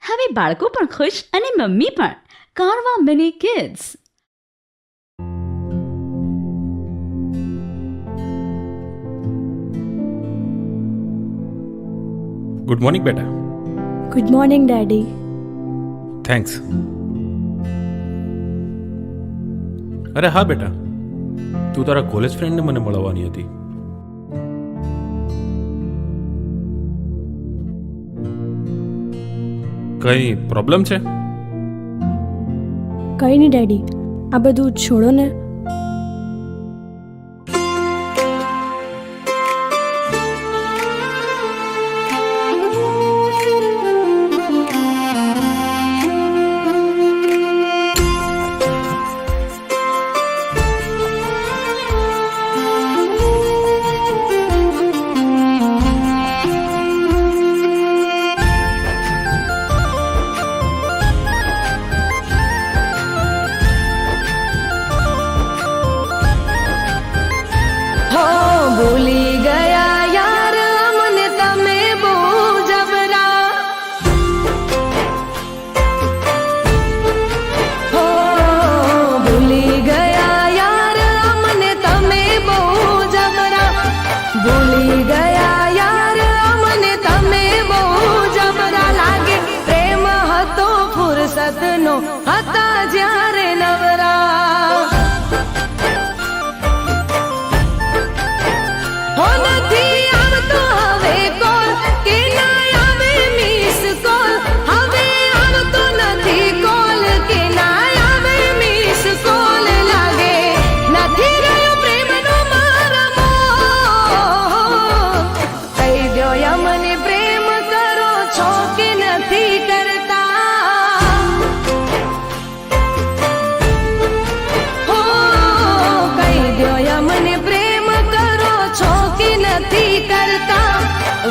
હવે બાળકો પણ ખુશ અને મમ્મી પણ. કારવા મિની કિડ્સ. ગુડ મોર્નિંગ બેટા. Good morning daddy. થેન્ક્સ. અરે હા બેટા, તું તારા કોલેજ ફ્રેન્ડને મને મળવાની હતી. કઈ પ્રોબ્લેમ છે? કંઈ નહીં ડેડી, આ બધું છોડો ને. ભૂલી ગયા યાર મને તમે બહુ જબરા. હો ભૂલી ગયા યાર મને તમે બહુ જબરા. ભૂલી ગયા યાર મને તમે બહુ જબરા. લાગે પ્રેમ હતો ફુરસતનો, હતા જ્યારે નવરા. હો નથી આવતો હવે કોલ કે ના આવે મિસ કોલ. હવે આવતો નથી કોલ કે ના આવે મિસ કોલ. લાગે નથી રહ્યો પ્રેમનો મારા મોહ. કહી દો મને પ્રેમ કરો છો કે નથી કરતા. હો કહી દો મને પ્રેમ કરો છો કે નથી કરતા.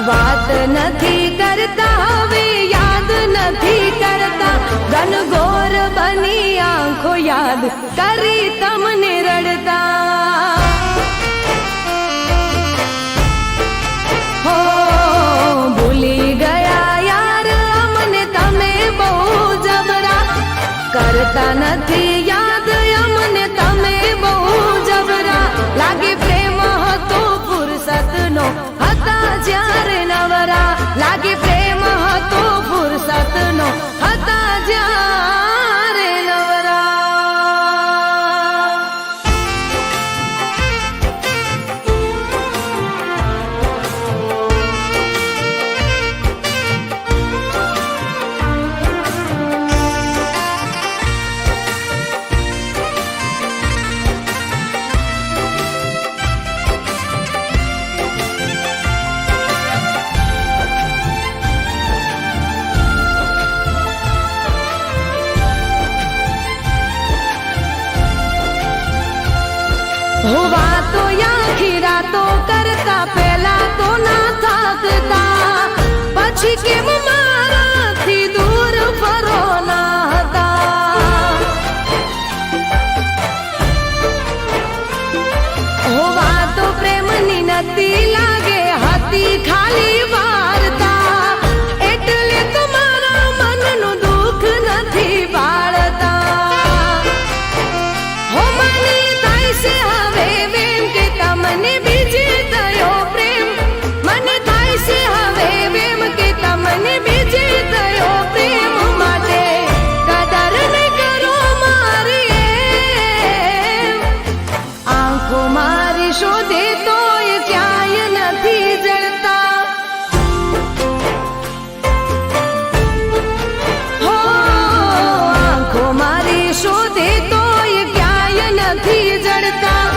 વાત નથી કરતા હવે યાદ નથી કરતા. ઘનઘોર બની આંખો યાદ કરી તમને રડતા. હો ભૂલી ગયા યાર મને તમે બહુ જબરા. કરતા નથી યાદ અમને તમે બહુ જબરા. લાગે પ્રેમ હતો ફુરસતનો, હતા જ્યારે નવરા. લાગે પ્રેમ હતો ફુરસતનો, હતા જ્યારે નવરા. હો વાતો આખી રાતો કરતા, પહેલા તો ના થાકતા. પછી કેમ મારાથી દૂર ફરો ના હતા. હો વાતો પ્રેમની નથી લાગે હતી ખાલી વાર્તા. એટલે તો મારા મનનું દુઃખ નથી બાળતા. હો મને થાય છે હવે વેમ કે તમને બીજે થયો પ્રેમ. મને થાય છે હવે વેમ કે તમને બીજે થયો પ્રેમ. માટે કદર નહીં કરો મારી એમ. આંખો મારી શોધે તોય ક્યાંય નથી જળતા. હો આંખો મારી શોધે તોય ક્યાંય નથી જળતા.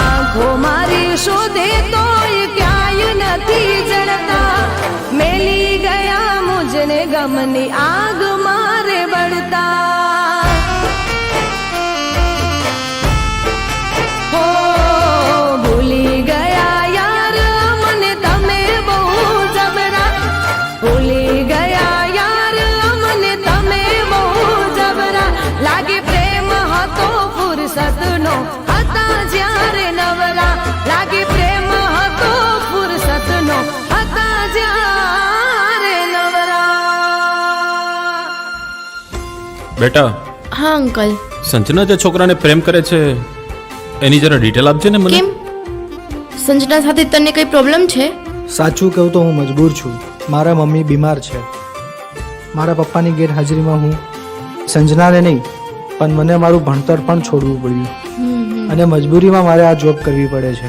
આંખો મારી શોધે તોય ક્યાંય નથી જળતા. મેલી ગયા મુજને ગમની આગ મારે બળતા. હો ભૂલી ગયા યાર મને તમે બહુ જબરા. ભૂલી ગયા યાર મને તમે બહુ જબરા. લાગે પ્રેમ હતો ફુરસતનો, હતા જ્યારે નવરા. લાગે પ્રેમ હતો ફુરસતનો, હતા જ્યારે નવરા. બેટા હા અંકલ. સંજના જે છોકરાને પ્રેમ કરે છે એની જરા ડિટેલ આપજે ને મને. કેમ સંજના સાથે તને કઈ પ્રોબ્લેમ છે? સાચું કહું તો હું મજબૂર છું. મારા મમ્મી બીમાર છે. મારા પપ્પાની ગેરહાજરીમાં હું સંજનાને નહીં પણ મને મારું ભણતર પણ છોડવું પડ્યું અને મજબૂરીમાં મારે આ જોબ કરવી પડે છે.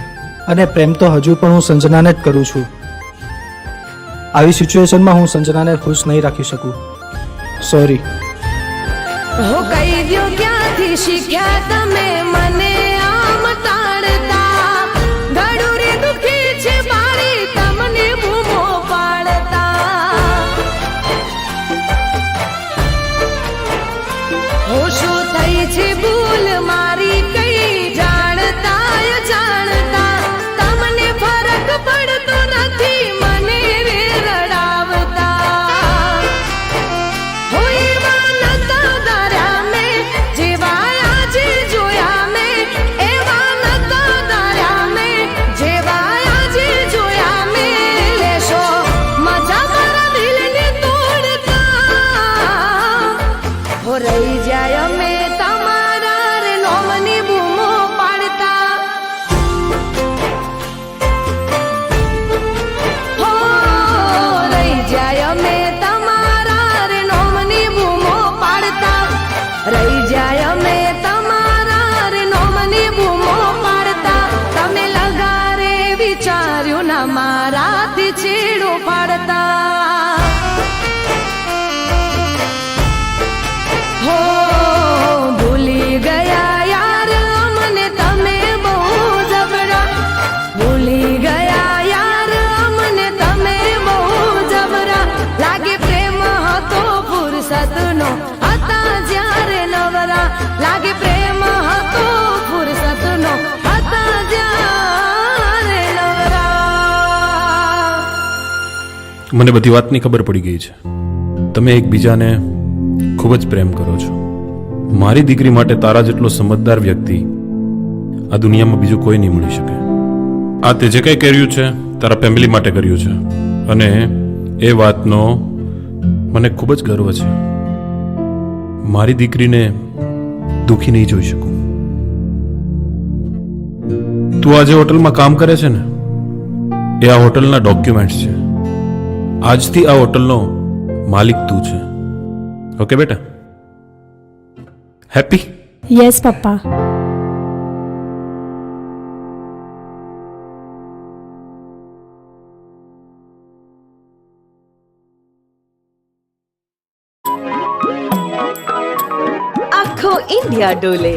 અને પ્રેમ તો હજુ પણ હું સંજનાને જ કરું છું. આવી સિચ્યુએશનમાં હું સંજનાને ખુશ નહીં રાખી શકું. સોરી. હો કઈ દ્યો ક્યાંથી શીખ્યા તમે મને આમ ટાળતા ગળું રે દુખી છે મારી તમને બૂમો પાડતા હો શું થઈ છે ભૂલ મારી કઈ જાણતા જાણતા તમને ફરક પડતો નથી મને રે રડાવતા હો એવા નતા દાર્યા મેં જેવા આજે જોયા મેં એવા નતા દાર્યા મેં જેવા આજે જોયા મેં લેશો મજા મારા દિલને તોડતા હો રહી જાય અમે તમારા રે નોમની બૂમો પાડતા હો રહી જાય અમે તમારા રે નોમની બૂમો પાડતા રહી જાય અમે તમારા રે નોમની બૂમો પાડતા તમે લગારે વિચાર્યું ના મારાથી છેડો પાડતા હો ભૂલી ગયા યાર અમને તમે બહુ જબરા ભૂલી ગયા યાર અમને તમે બહુ જબરા લાગે પ્રેમ હતો ફુરસતનો હતા જ્યારે નવરા લાગે પ્રેમ હતો ફુરસતનો હતા જ્યારે નવરા મને બધી વાતની ખબર પડી ગઈ છે. તમે એકબીજાને ખૂબ જ પ્રેમ કરો છો. મારી દીકરી માટે તારા જેટલો સમજદાર વ્યક્તિ આ દુનિયામાં બીજું કોઈ નહીં મળી શકે. આ તે જે કંઈ કર્યું છે તારા ફેમિલી માટે કર્યું છે અને એ વાતનો મને ખૂબ જ ગર્વ છે. મારી દીકરીને દુઃખી નહીં જોઈ શકું. તું આજે હોટલમાં કામ કરે છે ને એ આ હોટલના ડોક્યુમેન્ટ્સ છે. આજથી આ હોટલનો માલિક તું છે. ઓકે બેટા? હેપી? યસ પપ્પા. આખો ઇન્ડિયા ડોલે.